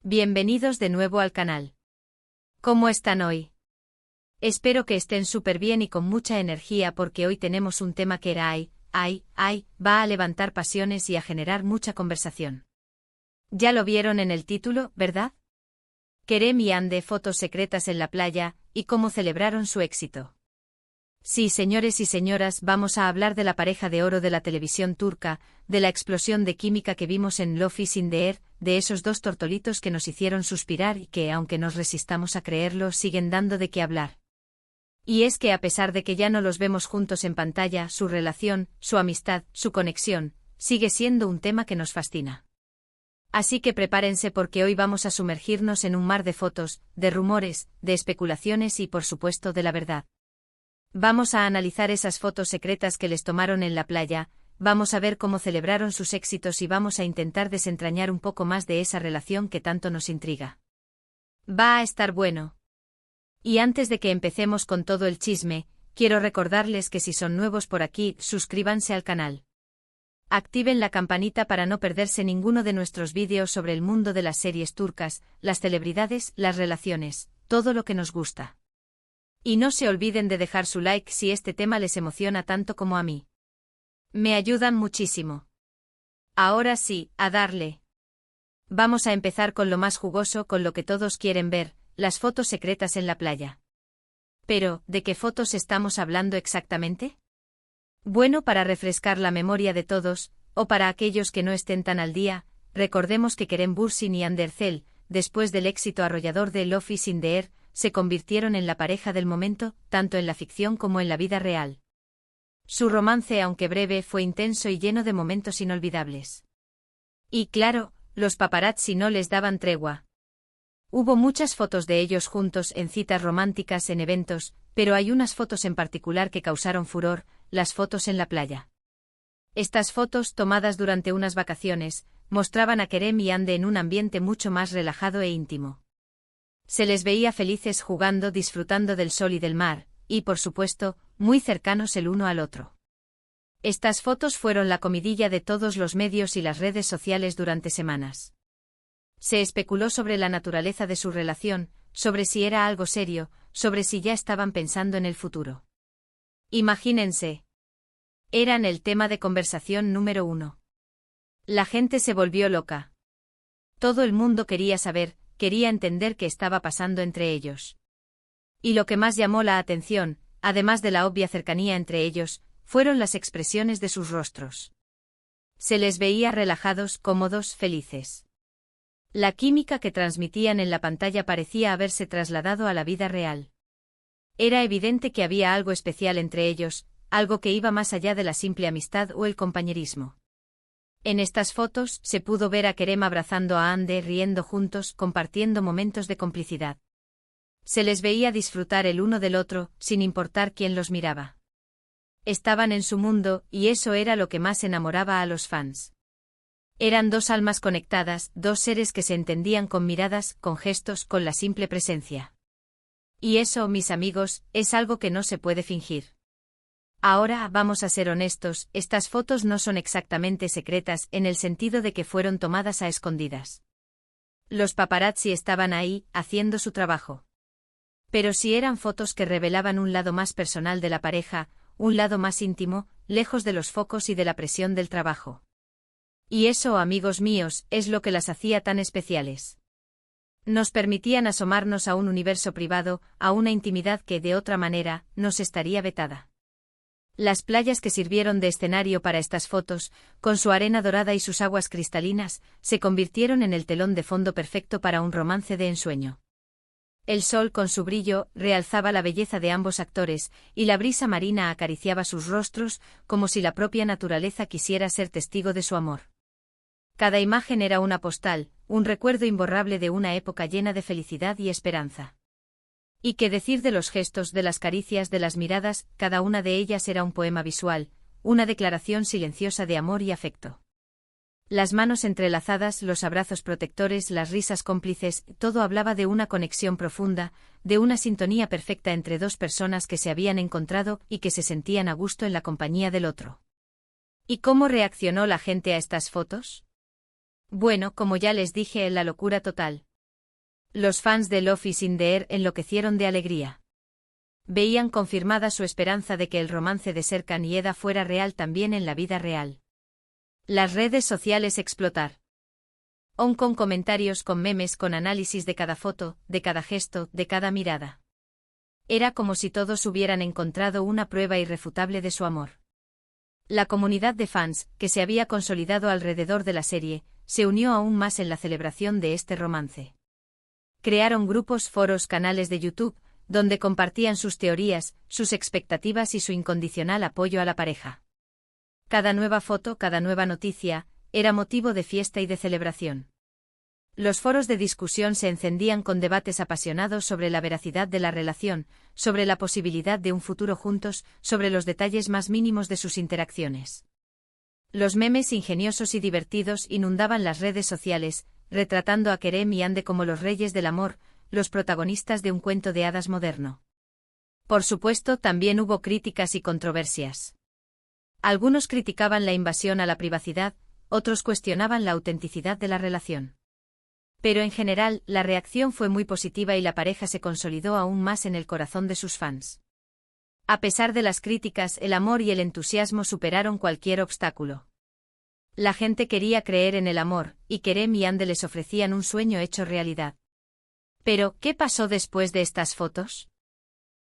Bienvenidos de nuevo al canal. ¿Cómo están hoy? Espero que estén súper bien y con mucha energía porque hoy tenemos un tema que va a levantar pasiones y a generar mucha conversación. Ya lo vieron en el título, ¿verdad? Kerem y Hande, fotos secretas en la playa, y cómo celebraron su éxito. Sí, señores y señoras, vamos a hablar de la pareja de oro de la televisión turca, de la explosión de química que vimos en Love is in the Air, de esos dos tortolitos que nos hicieron suspirar y que, aunque nos resistamos a creerlo, siguen dando de qué hablar. Y es que a pesar de que ya no los vemos juntos en pantalla, su relación, su amistad, su conexión, sigue siendo un tema que nos fascina. Así que prepárense porque hoy vamos a sumergirnos en un mar de fotos, de rumores, de especulaciones y, por supuesto, de la verdad. Vamos a analizar esas fotos secretas que les tomaron en la playa, vamos a ver cómo celebraron sus éxitos y vamos a intentar desentrañar un poco más de esa relación que tanto nos intriga. Va a estar bueno. Y antes de que empecemos con todo el chisme, quiero recordarles que si son nuevos por aquí, suscríbanse al canal. Activen la campanita para no perderse ninguno de nuestros vídeos sobre el mundo de las series turcas, las celebridades, las relaciones, todo lo que nos gusta. Y no se olviden de dejar su like si este tema les emociona tanto como a mí. Me ayudan muchísimo. Ahora sí, a darle. Vamos a empezar con lo más jugoso, con lo que todos quieren ver, las fotos secretas en la playa. Pero, ¿de qué fotos estamos hablando exactamente? Bueno, para refrescar la memoria de todos, o para aquellos que no estén tan al día, recordemos que Kerem Bürsin y Hande Erçel, después del éxito arrollador de Love is in the Air, se convirtieron en la pareja del momento, tanto en la ficción como en la vida real. Su romance, aunque breve, fue intenso y lleno de momentos inolvidables. Y claro, los paparazzi no les daban tregua. Hubo muchas fotos de ellos juntos en citas románticas, en eventos, pero hay unas fotos en particular que causaron furor, las fotos en la playa. Estas fotos, tomadas durante unas vacaciones, mostraban a Kerem y Hande en un ambiente mucho más relajado e íntimo. Se les veía felices jugando, disfrutando del sol y del mar, y por supuesto, muy cercanos el uno al otro. Estas fotos fueron la comidilla de todos los medios y las redes sociales durante semanas. Se especuló sobre la naturaleza de su relación, sobre si era algo serio, sobre si ya estaban pensando en el futuro. Imagínense. Eran el tema de conversación número 1. La gente se volvió loca. Todo el mundo quería saber, quería entender qué estaba pasando entre ellos. Y lo que más llamó la atención, además de la obvia cercanía entre ellos, fueron las expresiones de sus rostros. Se les veía relajados, cómodos, felices. La química que transmitían en la pantalla parecía haberse trasladado a la vida real. Era evidente que había algo especial entre ellos, algo que iba más allá de la simple amistad o el compañerismo. En estas fotos se pudo ver a Kerem abrazando a Hande, riendo juntos, compartiendo momentos de complicidad. Se les veía disfrutar el uno del otro, sin importar quién los miraba. Estaban en su mundo, y eso era lo que más enamoraba a los fans. Eran dos almas conectadas, dos seres que se entendían con miradas, con gestos, con la simple presencia. Y eso, mis amigos, es algo que no se puede fingir. Ahora, vamos a ser honestos, estas fotos no son exactamente secretas en el sentido de que fueron tomadas a escondidas. Los paparazzi estaban ahí, haciendo su trabajo. Pero sí eran fotos que revelaban un lado más personal de la pareja, un lado más íntimo, lejos de los focos y de la presión del trabajo. Y eso, amigos míos, es lo que las hacía tan especiales. Nos permitían asomarnos a un universo privado, a una intimidad que, de otra manera, nos estaría vetada. Las playas que sirvieron de escenario para estas fotos, con su arena dorada y sus aguas cristalinas, se convirtieron en el telón de fondo perfecto para un romance de ensueño. El sol con su brillo realzaba la belleza de ambos actores, y la brisa marina acariciaba sus rostros, como si la propia naturaleza quisiera ser testigo de su amor. Cada imagen era una postal, un recuerdo imborrable de una época llena de felicidad y esperanza. Y qué decir de los gestos, de las caricias, de las miradas, cada una de ellas era un poema visual, una declaración silenciosa de amor y afecto. Las manos entrelazadas, los abrazos protectores, las risas cómplices, todo hablaba de una conexión profunda, de una sintonía perfecta entre dos personas que se habían encontrado y que se sentían a gusto en la compañía del otro. ¿Y cómo reaccionó la gente a estas fotos? Bueno, como ya les dije, la locura total. Los fans de Love is in the Air enloquecieron de alegría. Veían confirmada su esperanza de que el romance de Serkan y Eda fuera real también en la vida real. Las redes sociales explotar. Con comentarios, con memes, con análisis de cada foto, de cada gesto, de cada mirada. Era como si todos hubieran encontrado una prueba irrefutable de su amor. La comunidad de fans, que se había consolidado alrededor de la serie, se unió aún más en la celebración de este romance. Crearon grupos, foros, canales de YouTube, donde compartían sus teorías, sus expectativas y su incondicional apoyo a la pareja. Cada nueva foto, cada nueva noticia, era motivo de fiesta y de celebración. Los foros de discusión se encendían con debates apasionados sobre la veracidad de la relación, sobre la posibilidad de un futuro juntos, sobre los detalles más mínimos de sus interacciones. Los memes ingeniosos y divertidos inundaban las redes sociales, retratando a Kerem y Hande como los reyes del amor, los protagonistas de un cuento de hadas moderno. Por supuesto, también hubo críticas y controversias. Algunos criticaban la invasión a la privacidad, otros cuestionaban la autenticidad de la relación. Pero en general, la reacción fue muy positiva y la pareja se consolidó aún más en el corazón de sus fans. A pesar de las críticas, el amor y el entusiasmo superaron cualquier obstáculo. La gente quería creer en el amor, y Kerem y Hande les ofrecían un sueño hecho realidad. Pero, ¿qué pasó después de estas fotos?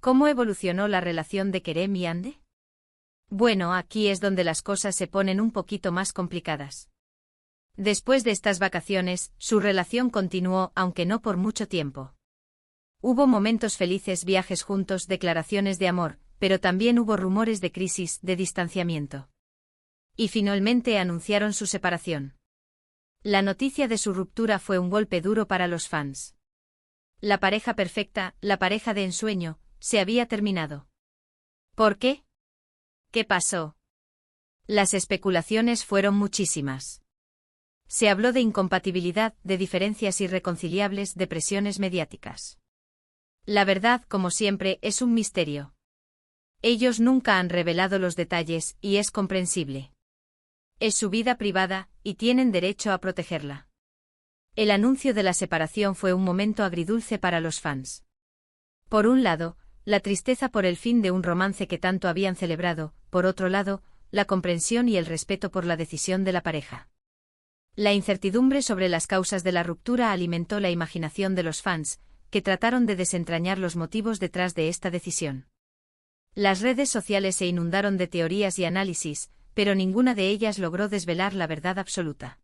¿Cómo evolucionó la relación de Kerem y Hande? Bueno, aquí es donde las cosas se ponen un poquito más complicadas. Después de estas vacaciones, su relación continuó, aunque no por mucho tiempo. Hubo momentos felices, viajes juntos, declaraciones de amor, pero también hubo rumores de crisis, de distanciamiento. Y finalmente anunciaron su separación. La noticia de su ruptura fue un golpe duro para los fans. La pareja perfecta, la pareja de ensueño, se había terminado. ¿Por qué? ¿Qué pasó? Las especulaciones fueron muchísimas. Se habló de incompatibilidad, de diferencias irreconciliables, de presiones mediáticas. La verdad, como siempre, es un misterio. Ellos nunca han revelado los detalles, y es comprensible. Es su vida privada, y tienen derecho a protegerla. El anuncio de la separación fue un momento agridulce para los fans. Por un lado, la tristeza por el fin de un romance que tanto habían celebrado, por otro lado, la comprensión y el respeto por la decisión de la pareja. La incertidumbre sobre las causas de la ruptura alimentó la imaginación de los fans, que trataron de desentrañar los motivos detrás de esta decisión. Las redes sociales se inundaron de teorías y análisis, pero ninguna de ellas logró desvelar la verdad absoluta.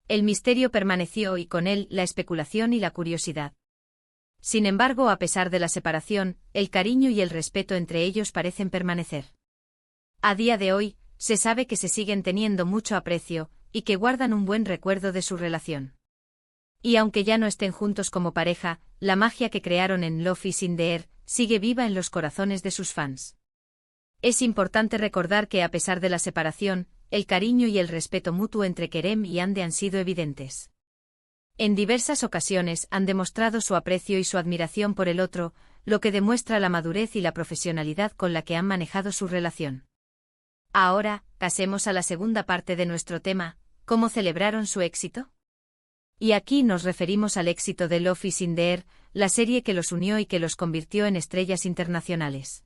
El misterio permaneció y con él la especulación y la curiosidad. Sin embargo, a pesar de la separación, el cariño y el respeto entre ellos parecen permanecer. A día de hoy, se sabe que se siguen teniendo mucho aprecio, y que guardan un buen recuerdo de su relación. Y aunque ya no estén juntos como pareja, la magia que crearon en Love is in the Air sigue viva en los corazones de sus fans. Es importante recordar que a pesar de la separación, el cariño y el respeto mutuo entre Kerem y Hande han sido evidentes. En diversas ocasiones han demostrado su aprecio y su admiración por el otro, lo que demuestra la madurez y la profesionalidad con la que han manejado su relación. Ahora, pasemos a la segunda parte de nuestro tema, ¿cómo celebraron su éxito? Y aquí nos referimos al éxito de Love is in the Air, la serie que los unió y que los convirtió en estrellas internacionales.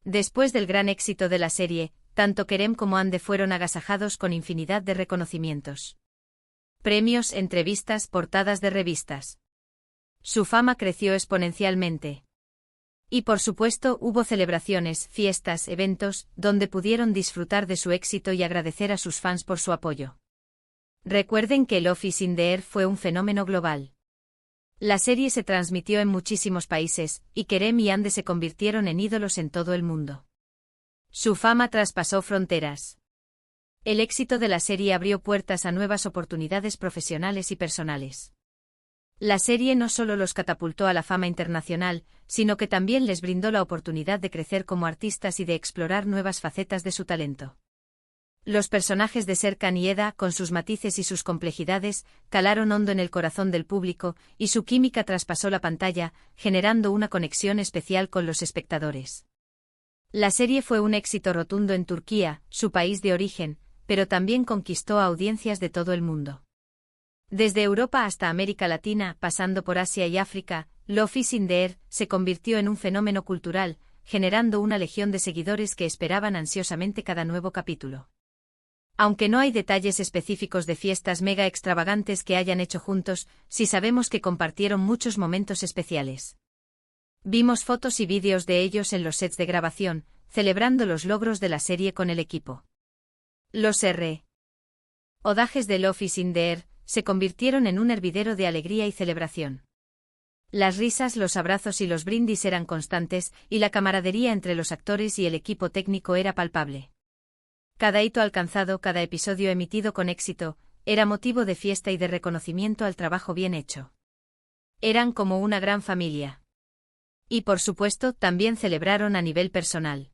Después del gran éxito de la serie, tanto Kerem como Hande fueron agasajados con infinidad de reconocimientos. Premios, entrevistas, portadas de revistas. Su fama creció exponencialmente. Y por supuesto hubo celebraciones, fiestas, eventos, donde pudieron disfrutar de su éxito y agradecer a sus fans por su apoyo. Recuerden que Love is in the Air fue un fenómeno global. La serie se transmitió en muchísimos países, y Kerem y Hande se convirtieron en ídolos en todo el mundo. Su fama traspasó fronteras. El éxito de la serie abrió puertas a nuevas oportunidades profesionales y personales. La serie no solo los catapultó a la fama internacional, sino que también les brindó la oportunidad de crecer como artistas y de explorar nuevas facetas de su talento. Los personajes de Serkan y Eda, con sus matices y sus complejidades, calaron hondo en el corazón del público, y su química traspasó la pantalla, generando una conexión especial con los espectadores. La serie fue un éxito rotundo en Turquía, su país de origen, pero también conquistó a audiencias de todo el mundo. Desde Europa hasta América Latina, pasando por Asia y África, Love is in the Air se convirtió en un fenómeno cultural, generando una legión de seguidores que esperaban ansiosamente cada nuevo capítulo. Aunque no hay detalles específicos de fiestas mega extravagantes que hayan hecho juntos, sí sabemos que compartieron muchos momentos especiales. Vimos fotos y vídeos de ellos en los sets de grabación, celebrando los logros de la serie con el equipo. Los rodajes de Love is in the Air se convirtieron en un hervidero de alegría y celebración. Las risas, los abrazos y los brindis eran constantes, y la camaradería entre los actores y el equipo técnico era palpable. Cada hito alcanzado, cada episodio emitido con éxito, era motivo de fiesta y de reconocimiento al trabajo bien hecho. Eran como una gran familia. Y por supuesto, también celebraron a nivel personal.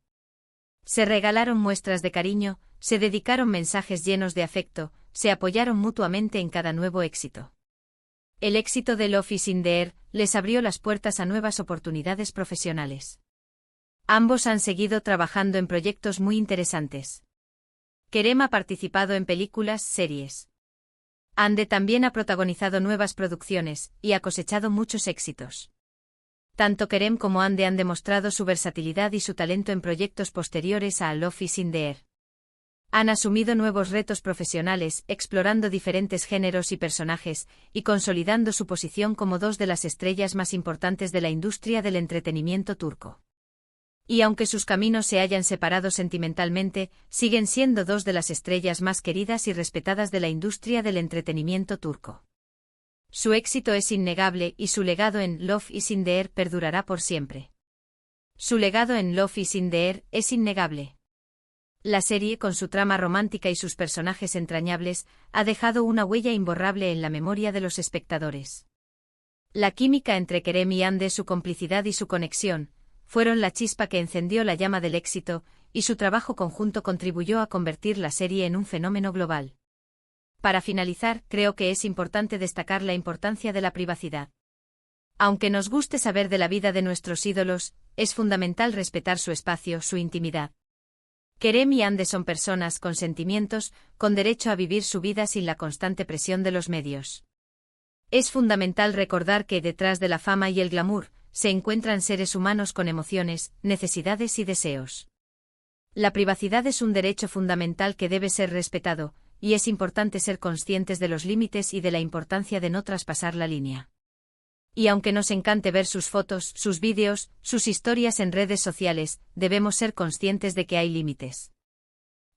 Se regalaron muestras de cariño, se dedicaron mensajes llenos de afecto, se apoyaron mutuamente en cada nuevo éxito. El éxito de Love is in the Air les abrió las puertas a nuevas oportunidades profesionales. Ambos han seguido trabajando en proyectos muy interesantes. Kerem ha participado en películas, series. Ande también ha protagonizado nuevas producciones, y ha cosechado muchos éxitos. Tanto Kerem como Ande han demostrado su versatilidad y su talento en proyectos posteriores a Love is in the Air. Han asumido nuevos retos profesionales, explorando diferentes géneros y personajes, y consolidando su posición como dos de las estrellas más importantes de la industria del entretenimiento turco. Y aunque sus caminos se hayan separado sentimentalmente, siguen siendo dos de las estrellas más queridas y respetadas de la industria del entretenimiento turco. Su éxito es innegable y su legado en Love is in the Air perdurará por siempre. Su legado en Love is in the Air es innegable. La serie, con su trama romántica y sus personajes entrañables, ha dejado una huella imborrable en la memoria de los espectadores. La química entre Kerem y Ande, su complicidad y su conexión, fueron la chispa que encendió la llama del éxito, y su trabajo conjunto contribuyó a convertir la serie en un fenómeno global. Para finalizar, creo que es importante destacar la importancia de la privacidad. Aunque nos guste saber de la vida de nuestros ídolos, es fundamental respetar su espacio, su intimidad. Kerem y Ande son personas con sentimientos, con derecho a vivir su vida sin la constante presión de los medios. Es fundamental recordar que detrás de la fama y el glamour, se encuentran seres humanos con emociones, necesidades y deseos. La privacidad es un derecho fundamental que debe ser respetado, y es importante ser conscientes de los límites y de la importancia de no traspasar la línea. Y aunque nos encante ver sus fotos, sus vídeos, sus historias en redes sociales, debemos ser conscientes de que hay límites.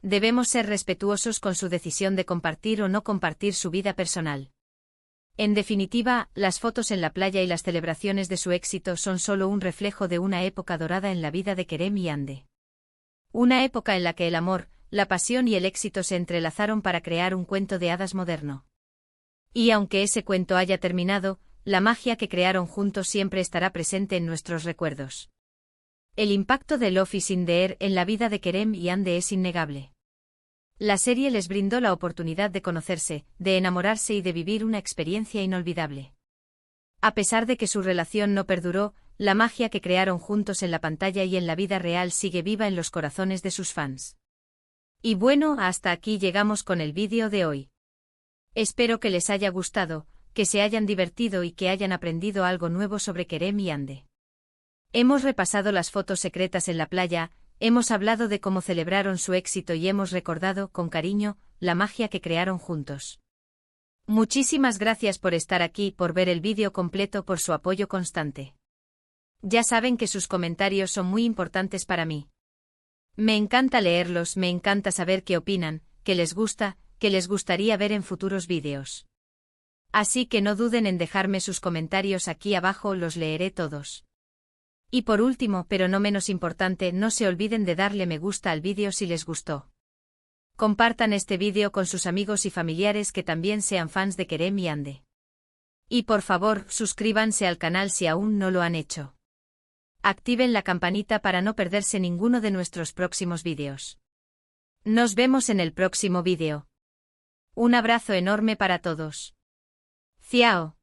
Debemos ser respetuosos con su decisión de compartir o no compartir su vida personal. En definitiva, las fotos en la playa y las celebraciones de su éxito son solo un reflejo de una época dorada en la vida de Kerem y Ande. Una época en la que el amor, la pasión y el éxito se entrelazaron para crear un cuento de hadas moderno. Y aunque ese cuento haya terminado, la magia que crearon juntos siempre estará presente en nuestros recuerdos. El impacto de Love is in the Air en la vida de Kerem y Ande es innegable. La serie les brindó la oportunidad de conocerse, de enamorarse y de vivir una experiencia inolvidable. A pesar de que su relación no perduró, la magia que crearon juntos en la pantalla y en la vida real sigue viva en los corazones de sus fans. Y bueno, hasta aquí llegamos con el vídeo de hoy. Espero que les haya gustado, que se hayan divertido y que hayan aprendido algo nuevo sobre Kerem y Ande. Hemos repasado las fotos secretas en la playa, hemos hablado de cómo celebraron su éxito y hemos recordado, con cariño, la magia que crearon juntos. Muchísimas gracias por estar aquí, por ver el vídeo completo, por su apoyo constante. Ya saben que sus comentarios son muy importantes para mí. Me encanta leerlos, me encanta saber qué opinan, qué les gusta, qué les gustaría ver en futuros vídeos. Así que no duden en dejarme sus comentarios aquí abajo, los leeré todos. Y por último, pero no menos importante, no se olviden de darle me gusta al vídeo si les gustó. Compartan este vídeo con sus amigos y familiares que también sean fans de Kerem y Ande. Y por favor, suscríbanse al canal si aún no lo han hecho. Activen la campanita para no perderse ninguno de nuestros próximos vídeos. Nos vemos en el próximo vídeo. Un abrazo enorme para todos. Ciao.